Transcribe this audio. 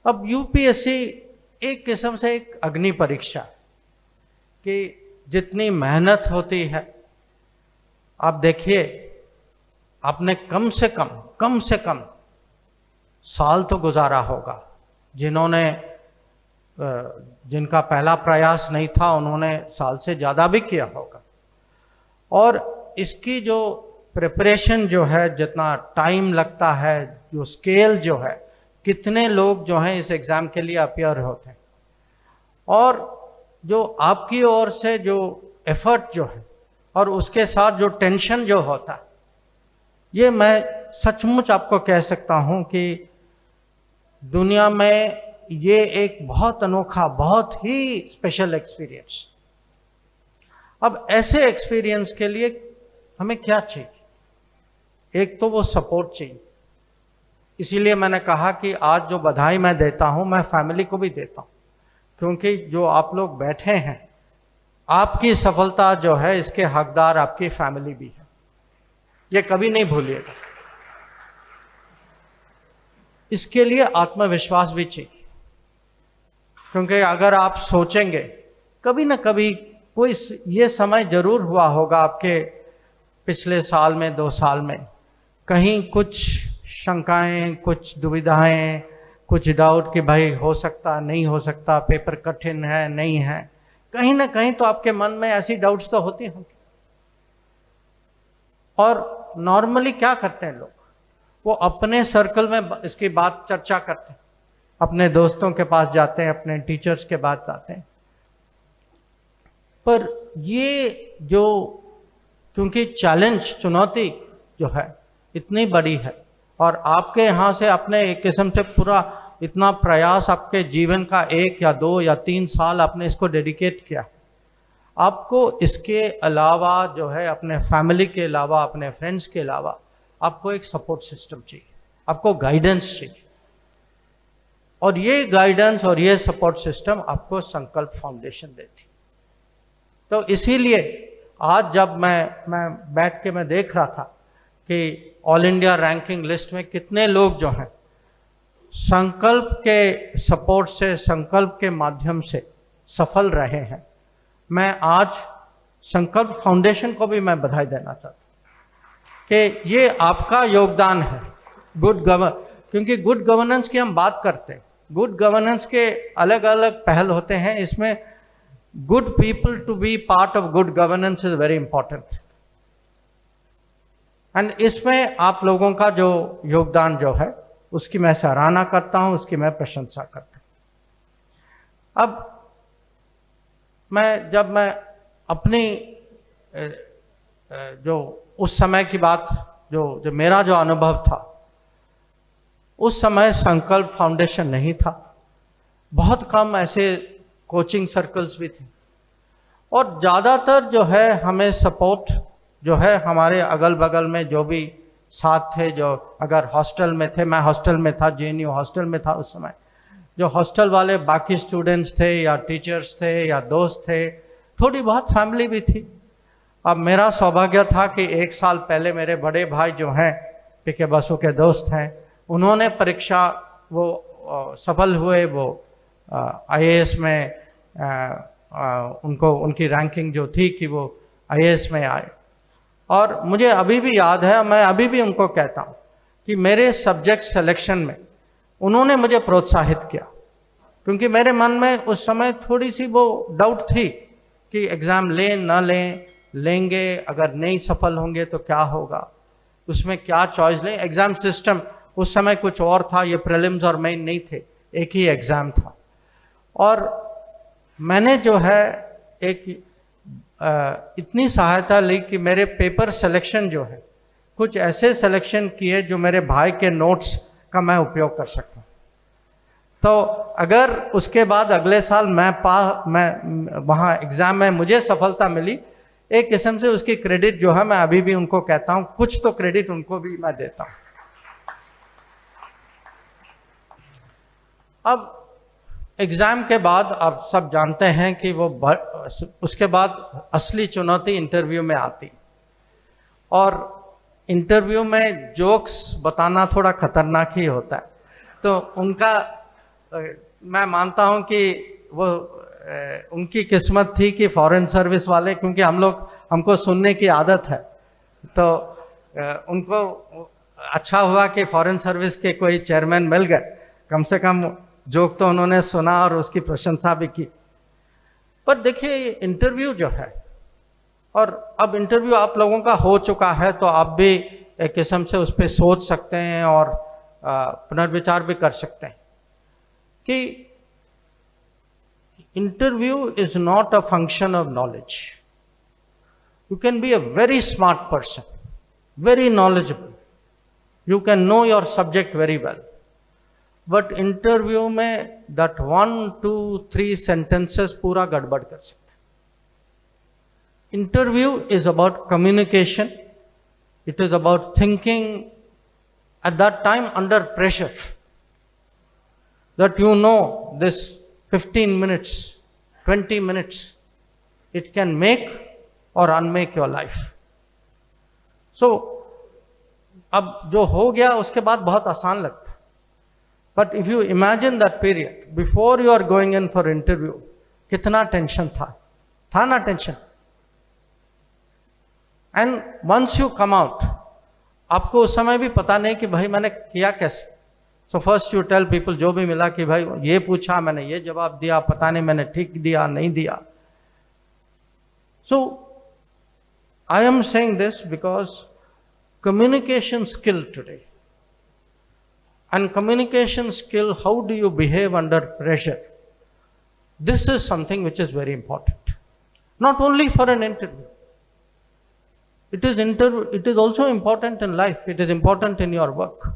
अब यूपीएससी एक किस्म से एक अग्नि परीक्षा कि जितनी मेहनत होती है, आप देखिए आपने कम से कम साल तो गुजारा होगा। जिनका पहला प्रयास नहीं था उन्होंने साल से ज़्यादा भी किया होगा। और इसकी जो प्रिपरेशन जो है, जितना टाइम लगता है, जो स्केल जो है, कितने लोग जो हैं इस एग्ज़ाम के लिए अपियर होते हैं, और जो आपकी ओर से जो एफर्ट जो है और उसके साथ जो टेंशन जो होता है, ये मैं सचमुच आपको कह सकता हूं कि दुनिया में ये एक बहुत अनोखा, बहुत ही स्पेशल एक्सपीरियंस। अब ऐसे एक्सपीरियंस के लिए हमें क्या चाहिए? एक तो वो सपोर्ट चाहिए। इसीलिए मैंने कहा कि आज जो बधाई मैं देता हूं, मैं फैमिली को भी देता हूं, क्योंकि जो आप लोग बैठे हैं, आपकी सफलता जो है इसके हकदार आपकी फैमिली भी है, ये कभी नहीं भूलिएगा। इसके लिए आत्मविश्वास भी चाहिए, क्योंकि अगर आप सोचेंगे कभी ना कभी कोई ये समय जरूर हुआ होगा आपके पिछले साल में, 2 साल में, कहीं कुछ शंकाएं, कुछ दुविधाएं, कुछ डाउट कि भाई हो सकता, नहीं हो सकता, पेपर कठिन है, नहीं है, कहीं ना कहीं तो आपके मन में ऐसी डाउट्स तो होती होंगी। और नॉर्मली क्या करते हैं लोग, वो अपने सर्कल में इसकी बात चर्चा करते हैं, अपने दोस्तों के पास जाते हैं, अपने टीचर्स के पास जाते हैं। पर ये जो, क्योंकि चैलेंज, चुनौती जो है इतनी बड़ी है, और आपके यहाँ से अपने एक किस्म से पूरा इतना प्रयास, आपके जीवन का 1 या 2 या 3 साल आपने इसको डेडिकेट किया। आपको इसके अलावा जो है, अपने फैमिली के अलावा, अपने फ्रेंड्स के अलावा, आपको एक सपोर्ट सिस्टम चाहिए, आपको गाइडेंस चाहिए। और ये गाइडेंस और ये सपोर्ट सिस्टम आपको संकल्प फाउंडेशन देती। तो इसीलिए आज जब मैं बैठ के मैं देख रहा था कि ऑल इंडिया रैंकिंग लिस्ट में कितने लोग जो हैं संकल्प के सपोर्ट से, संकल्प के माध्यम से सफल रहे हैं, मैं आज संकल्प फाउंडेशन को भी मैं बधाई देना चाहता हूं कि ये आपका योगदान है गुड क्योंकि गुड गवर्नेंस की हम बात करते हैं। गुड गवर्नेंस के अलग अलग पहल होते हैं, इसमें good people to be part of good governance is very important. And इसमें आप लोगों का जो योगदान जो है उसकी मैं सराहना करता हूं, उसकी मैं प्रशंसा करता हूं। अब जब मैं अपनी जो उस समय की बात, जो मेरा जो अनुभव था, उस समय संकल्प फाउंडेशन नहीं था, बहुत कम ऐसे कोचिंग सर्कल्स भी थे, और ज़्यादातर जो है हमें सपोर्ट जो है हमारे अगल बगल में जो भी साथ थे, जो अगर हॉस्टल में थे, मैं हॉस्टल में था, जेएनयू हॉस्टल में था उस समय, जो हॉस्टल वाले बाकी स्टूडेंट्स थे या टीचर्स थे या दोस्त थे, थोड़ी बहुत फैमिली भी थी। अब मेरा सौभाग्य था कि 1 साल पहले मेरे बड़े भाई जो हैं, पीके बसु के दोस्त हैं, उन्होंने परीक्षा वो सफल हुए, वो आईएएस में उनकी रैंकिंग जो थी कि वो आईएएस में आए। और मुझे अभी भी याद है, मैं अभी भी उनको कहता हूँ कि मेरे सब्जेक्ट सिलेक्शन में उन्होंने मुझे प्रोत्साहित किया, क्योंकि मेरे मन में उस समय थोड़ी सी वो डाउट थी कि एग्ज़ाम लें ना लें, लेंगे अगर नहीं सफल होंगे तो क्या होगा, उसमें क्या चॉइस लें। एग्ज़ाम सिस्टम उस समय कुछ और था, ये प्रीलिम्स और मेन नहीं थे, एक ही एग्ज़ाम था। और मैंने जो है एक इतनी सहायता ली कि मेरे पेपर सिलेक्शन जो है, कुछ ऐसे सिलेक्शन किए जो मेरे भाई के नोट्स का मैं उपयोग कर सकूं। तो अगर उसके बाद अगले साल मैं वहाँ एग्ज़ाम में मुझे सफलता मिली, एक किस्म से उसकी क्रेडिट जो है मैं अभी भी उनको कहता हूँ, कुछ तो क्रेडिट उनको भी मैं देता हूँ। अब एग्ज़ाम के बाद आप सब जानते हैं कि उसके बाद असली चुनौती इंटरव्यू में आती, और इंटरव्यू में जोक्स बताना थोड़ा खतरनाक ही होता है। तो मैं मानता हूं कि वो उनकी किस्मत थी कि फॉरेन सर्विस वाले, क्योंकि हमको सुनने की आदत है, तो उनको अच्छा हुआ कि फॉरेन सर्विस के कोई चेयरमैन मिल गए, कम से कम जोक तो उन्होंने सुना और उसकी प्रशंसा भी की। पर देखिए इंटरव्यू जो है, और अब इंटरव्यू आप लोगों का हो चुका है, तो आप भी एक किस्म से उस पर सोच सकते हैं और पुनर्विचार भी कर सकते हैं कि interview is not a function of knowledge. You can be a very smart person, very knowledgeable. You can know your subject very well. But interview में that 1, 2, 3 sentences पूरा गड़बड़ कर सकते हैं. Interview is about communication. It is about thinking at that time under pressure. That you know this 15 minutes, 20 minutes, it can make or unmake your life. So, अब जो हो गया उसके बाद बहुत आसान लगता है. But if you imagine that period, before you are going in for interview, कितना टेंशन था ना tension. And once you come out, आपको उस समय भी पता नहीं कि भाई मैंने किया कैसे. So first you tell people, जो भी मिला कि भाई ये पूछा, मैंने ये जवाब दिया, पता नहीं मैंने ठीक दिया नहीं दिया. So I am saying this because communication skill today, and communication skill, how do you behave under pressure, this is something which is very important. Not only for an interview. It is also important in life. It is important in your work.